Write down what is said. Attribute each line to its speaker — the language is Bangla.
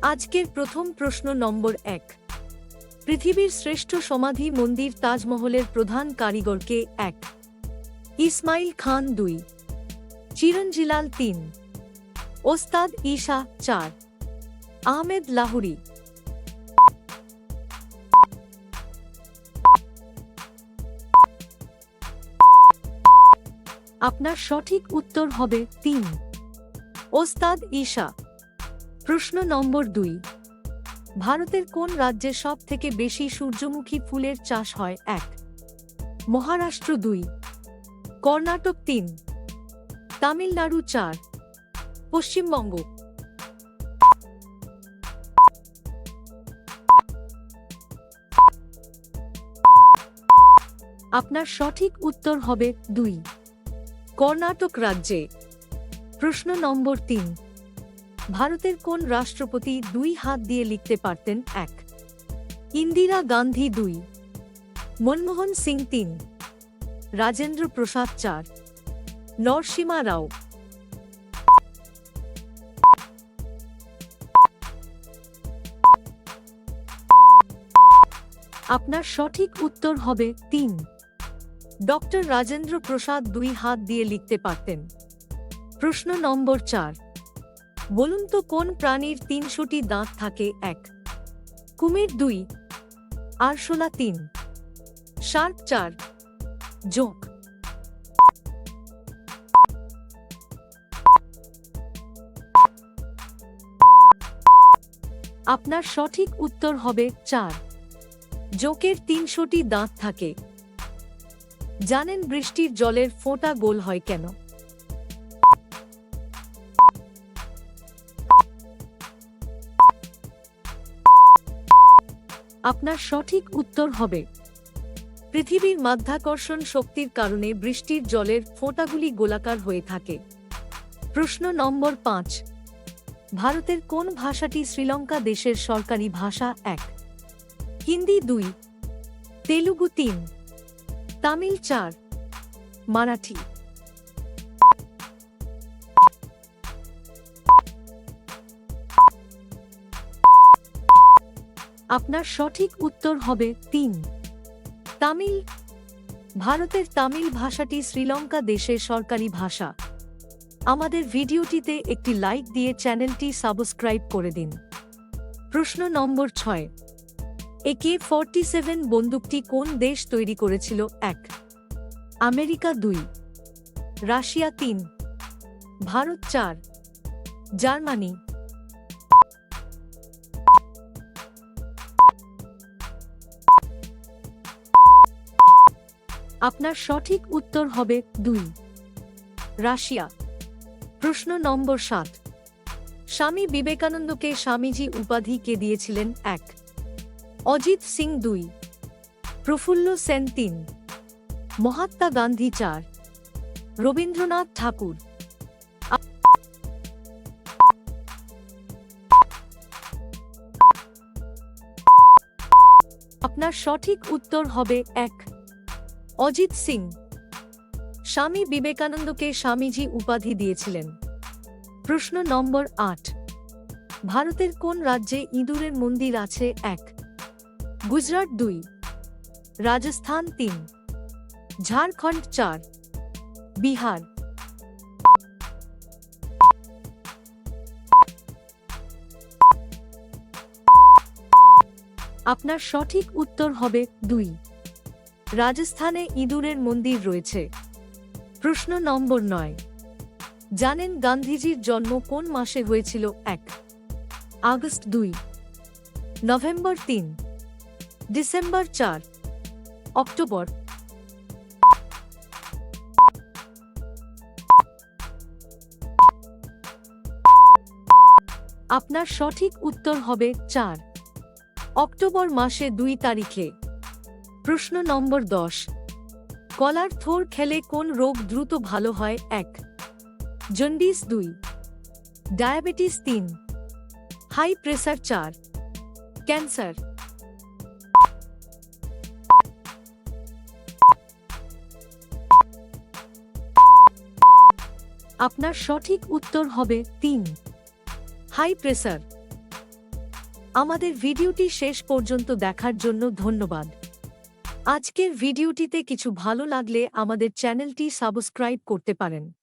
Speaker 1: আজকের প্রথম প্রশ্ন নম্বর 1। পৃথিবীর শ্রেষ্ঠ সমাধি মন্দির তাজমহলের প্রধান কারিগর কে? 1 ইসমাইল খান, 2 চিরঞ্জিলাল, 3 ওস্তাদ ঈশা, 4 আহমেদ লাহুরি। আপনার সঠিক উত্তর হবে 3 ওস্তাদ ঈশা। প্রশ্ন নম্বর 2। ভারতের কোন রাজ্যে সব থেকে বেশি সূর্যমুখী ফুলের চাষ হয়? 1 মহারাষ্ট্র, 2 কর্ণাটক, 3 তামিলনাড়ু, 4 পশ্চিমবঙ্গ। আপনার সঠিক উত্তর হবে 2 কর্ণাটক রাজ্যে। প্রশ্ন নম্বর 3। ভারতের কোন রাষ্ট্রপতি 2 হাত দিয়ে লিখতে পারতেন? 1 ইন্দিরা গান্ধী, 2 মনমোহন সিং, 3 রাজেন্দ্র প্রসাদ, 4 নরসিমা রাও। আপনার সঠিক উত্তর হবে 3 ডক্টর রাজেন্দ্র প্রসাদ 2 হাত দিয়ে লিখতে পারতেন। প্রশ্ন নম্বর 4। বলুন তো কোন প্রাণীর 300টি দাঁত থাকে? 1 কুমির, 2 আরশোলা, 3 শার্ক, 4 জোঁক। আপনার সঠিক উত্তর হবে 4 জোঁকের 300টি দাঁত থাকে। জানেন বৃষ্টির জলের ফোঁটা গোল হয় কেন? আপনার সঠিক উত্তর হবে পৃথিবীর মাধ্যাকর্ষণ শক্তির কারণে বৃষ্টির জলের ফোঁটাগুলি গোলাকার হয়ে থাকে। প্রশ্ন নম্বর 5। ভারতের কোন ভাষাটি শ্রীলঙ্কা দেশের সরকারি ভাষা? 1 হিন্দি, 2 তেলুগু, 3 তামিল, 4 মারাঠি। আপনার সঠিক উত্তর হবে 3 তামিল। ভারতের তামিল ভাষাটি শ্রীলঙ্কা দেশের সরকারি ভাষা। আমাদের ভিডিওটিতে একটি লাইক দিয়ে চ্যানেলটি সাবস্ক্রাইব করে দিন। প্রশ্ন নম্বর 6। AK-47 বন্দুকটি কোন দেশ তৈরি করেছিল? 1 আমেরিকা, 2 রাশিয়া, 3 ভারত, 4 জার্মানি। আপনার সঠিক উত্তর হবে 2 রাশিয়া। প্রশ্ন নম্বর 7। স্বামী বিবেকানন্দকে স্বামীজি উপাধি কে দিয়েছিলেন? 1 অজিত সিং, 2 প্রফুল্ল সেন, 3 মহাত্মা গান্ধী, 4 রবীন্দ্রনাথ ঠাকুর। আপনার সঠিক উত্তর হবে 1 অজিত সিং। স্বামী বিবেকানন্দকে স্বামীজি উপাধি দিয়েছিলেন। প্রশ্ন নম্বর 8। ভারতের কোন রাজ্যে ইঁদুরের মন্দির আছে? 1 গুজরাট, 2 রাজস্থান, 3 ঝাড়খণ্ড, 4 বিহার। আপনার সঠিক উত্তর হবে 2 রাজস্থানে ইঁদুরের মন্দির রয়েছে। প্রশ্ন নম্বর 9। জানেন গান্ধীজির জন্ম কোন মাসে হয়েছিল? 1 আগস্ট, 2 নভেম্বর, 3 ডিসেম্বর, 4 অক্টোবর। আপনার সঠিক উত্তর হবে 4 অক্টোবর মাসে 2 তারিখে। প্রশ্ন নম্বর 10। কলার থোড় খেলে কোন রোগ দ্রুত ভালো হয়? 1 jaundice, 2 diabetes, 3 high pressure, 4 cancer. আপনার সঠিক উত্তর হবে 3 হাই প্রেসার। আমাদের ভিডিওটি শেষ পর্যন্ত দেখার জন্য ধন্যবাদ। আজকের ভিডিওটিতে কিছু ভালো লাগলে আমাদের চ্যানেলটি সাবস্ক্রাইব করতে পারেন।